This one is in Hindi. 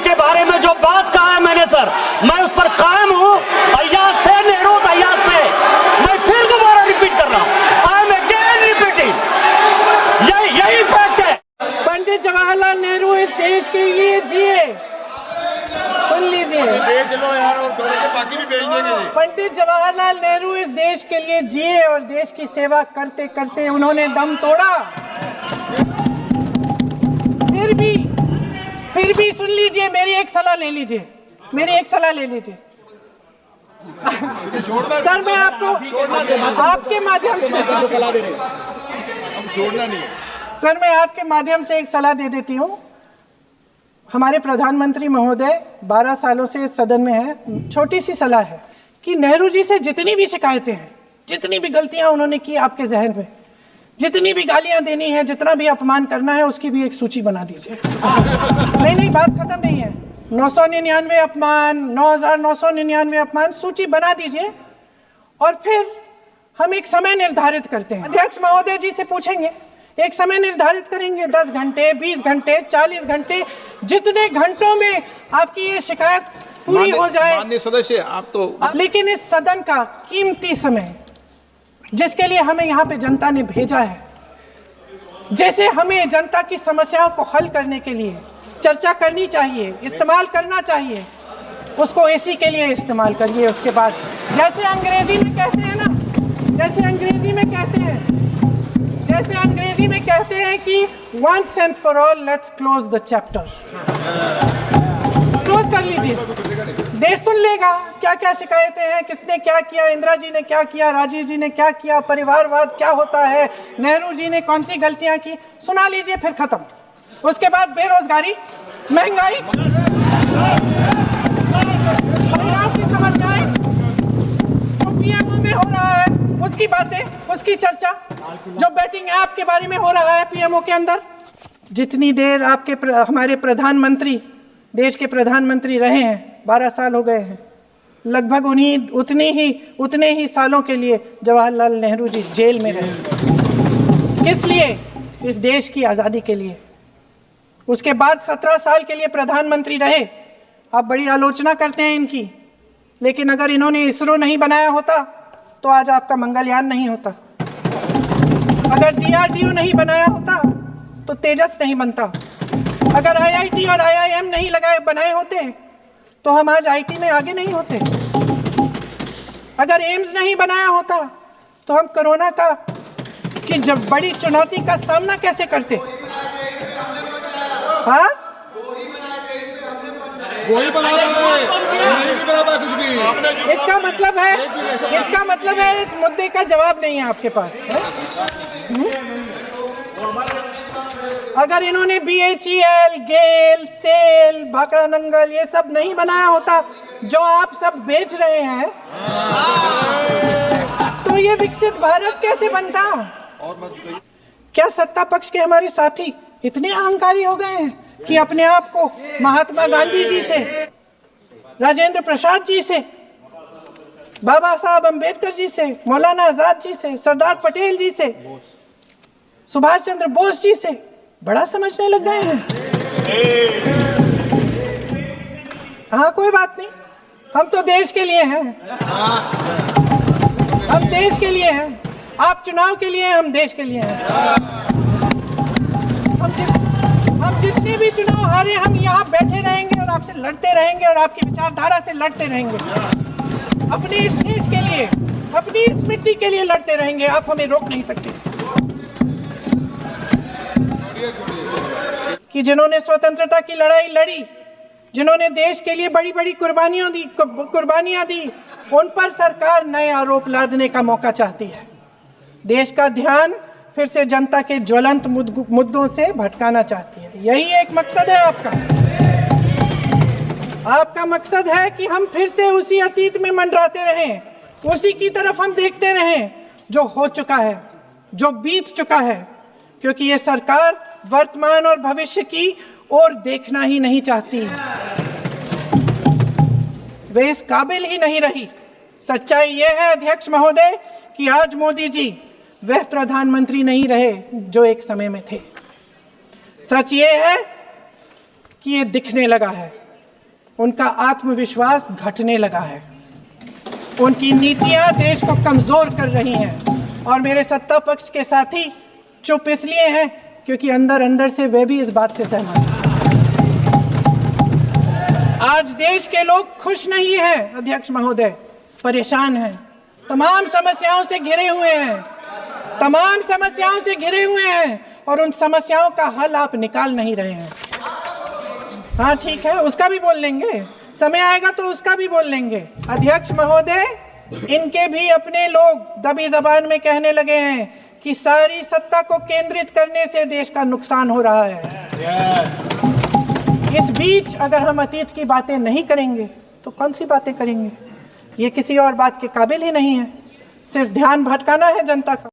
के बारे में जो बात कहा है मैंने सर, मैं उस पर कायम हूँ। अय्याज थे, नेहरू अय्याज थे। मैं फिर दोबारा रिपीट कर रहा हूँ, आई एम अगेन रिपीटिंग, यही फैक्ट है। पंडित जवाहरलाल नेहरू इस देश के लिए जिए, सुन लीजिए, बेच लो यार और बाकी भी बेच देंगे। पंडित जवाहरलाल नेहरू इस देश के लिए जिए और देश की सेवा करते करते उन्होंने दम तोड़ा। फिर भी सुन लीजिए, मेरी एक सलाह ले लीजिए, मेरी एक सलाह ले लीजिए। सर मैं आपको आपके माध्यम से सलाह दे रहे हैं, अब छोड़ना नहीं। सर मैं आपके माध्यम से एक सलाह दे देती हूँ। हमारे प्रधानमंत्री महोदय 12 सालों से इस सदन में हैं। छोटी सी सलाह है कि नेहरू जी से जितनी भी शिकायतें हैं, जितनी भी गलतियां उन्होंने की आपके जहन में, जितनी भी गालियां देनी है, जितना भी अपमान करना है, उसकी भी एक सूची बना दीजिए। नहीं, बात खत्म नहीं है। 999 अपमान, 9,999 अपमान, सूची बना दीजिए और फिर हम एक समय निर्धारित करते हैं। अध्यक्ष महोदय जी से पूछेंगे, एक समय निर्धारित करेंगे, 10 घंटे, 20 घंटे, 40 घंटे, जितने घंटों में आपकी ये शिकायत पूरी हो जाए। माननीय सदस्य, आप तो, लेकिन इस सदन का कीमती समय, जिसके लिए हमें यहाँ पे जनता ने भेजा है, जैसे हमें जनता की समस्याओं को हल करने के लिए चर्चा करनी चाहिए, इस्तेमाल करना चाहिए, उसको एसी के लिए इस्तेमाल करिए। उसके बाद जैसे अंग्रेजी में कहते हैं ना, जैसे अंग्रेजी में कहते हैं कि once and for all let's close the chapter, close कर लीजिए। देश सुन लेगा क्या क्या शिकायतें हैं, किसने क्या किया, इंदिरा जी ने क्या किया, राजीव जी ने क्या किया, परिवारवाद क्या होता है, नेहरू जी ने कौन सी गलतियां की, सुना लीजिए, फिर खत्म। उसके बाद बेरोजगारी, महंगाई, महिलाओं की समस्याएं, जो पीएमओ में हो रहा है उसकी बातें, उसकी चर्चा, जो बैटिंग ऐप के बारे में हो रहा है पीएमओ के अंदर। जितनी देर आपके हमारे प्रधानमंत्री, देश के प्रधानमंत्री रहे हैं, 12 साल हो गए हैं, लगभग उतने ही सालों के लिए जवाहरलाल नेहरू जी जेल में रहे। किस लिए? इस देश की आज़ादी के लिए। उसके बाद 17 साल के लिए प्रधानमंत्री रहे। आप बड़ी आलोचना करते हैं इनकी, लेकिन अगर इन्होंने इसरो नहीं बनाया होता तो आज आपका मंगलयान नहीं होता। अगर DRDO नहीं बनाया होता तो तेजस नहीं बनता। अगर IIT और IIM नहीं बनाए होते तो हम आज IT में आगे नहीं होते। अगर एम्स नहीं बनाया होता तो हम कोरोना की जब बड़ी चुनौती का सामना कैसे करते? हाँ, वही बना रहे हैं, नहीं बना कुछ भी। इसका मतलब है इस मुद्दे का जवाब नहीं है आपके पास। अगर इन्होंने BHEL, गेल, सेल, भाखड़ा नंगल ये सब नहीं बनाया होता जो आप सब बेच रहे हैं, तो ये विकसित भारत कैसे बनता? क्या सत्ता पक्ष के हमारे साथी इतने अहंकारी हो गए हैं कि अपने आप को महात्मा गांधी जी से, राजेंद्र प्रसाद जी से, बाबा साहब अंबेडकर जी से, मौलाना आजाद जी से, सरदार पटेल जी से, सुभाष चंद्र बोस जी से बड़ा समझने लग गए हैं? हाँ, कोई बात नहीं, हम तो देश के लिए हैं। हम देश के लिए हैं। आप चुनाव के लिए हैं, हम देश के लिए हैं। हम जितने भी चुनाव हारे, हम यहाँ बैठे रहेंगे और आपसे लड़ते रहेंगे और आपकी विचारधारा से लड़ते रहेंगे। अपने इस देश के लिए, अपनी इस मिट्टी के लिए लड़ते रहेंगे। आप हमें रोक नहीं सकते। कि जिन्होंने स्वतंत्रता की लड़ाई लड़ी, जिन्होंने देश के लिए बड़ी बड़ी कुर्बानियां दी, उन पर सरकार नए आरोप लादने का मौका चाहती है। देश का ध्यान फिर से जनता के ज्वलंत मुद्दों से भटकाना चाहती है। यही एक मकसद है आपका। आपका मकसद है कि हम फिर से उसी अतीत में मंडराते रहें, उसी की तरफ हम देखते रहें जो हो चुका है, जो बीत चुका है, क्योंकि ये सरकार वर्तमान और भविष्य की ओर देखना ही नहीं चाहती। वे इस काबिल ही नहीं रही। सच्चाई यह है अध्यक्ष महोदय कि आज मोदी जी वह प्रधानमंत्री नहीं रहे जो एक समय में थे। सच ये है कि ये दिखने लगा है। उनका आत्मविश्वास घटने लगा है। उनकी नीतियां देश को कमजोर कर रही हैं और मेरे सत्ता पक्ष के साथी चुप इसलिए हैं क्योंकि अंदर अंदर से वे भी इस बात से सहमत हैं। आज देश के लोग खुश नहीं हैं अध्यक्ष महोदय, परेशान हैं, तमाम समस्याओं से घिरे हुए हैं, तमाम समस्याओं से घिरे हुए हैं और उन समस्याओं का हल आप निकाल नहीं रहे हैं। हाँ ठीक है, उसका भी बोल लेंगे, समय आएगा तो उसका भी बोल लेंगे। अध्यक्ष महोदय, इनके भी अपने लोग दबी जबान में कहने लगे हैं कि सारी सत्ता को केंद्रित करने से देश का नुकसान हो रहा है। इस बीच अगर हम अतीत की बातें नहीं करेंगे तो कौन सी बातें करेंगे? ये किसी और बात के काबिल ही नहीं है, सिर्फ ध्यान भटकाना है जनता का।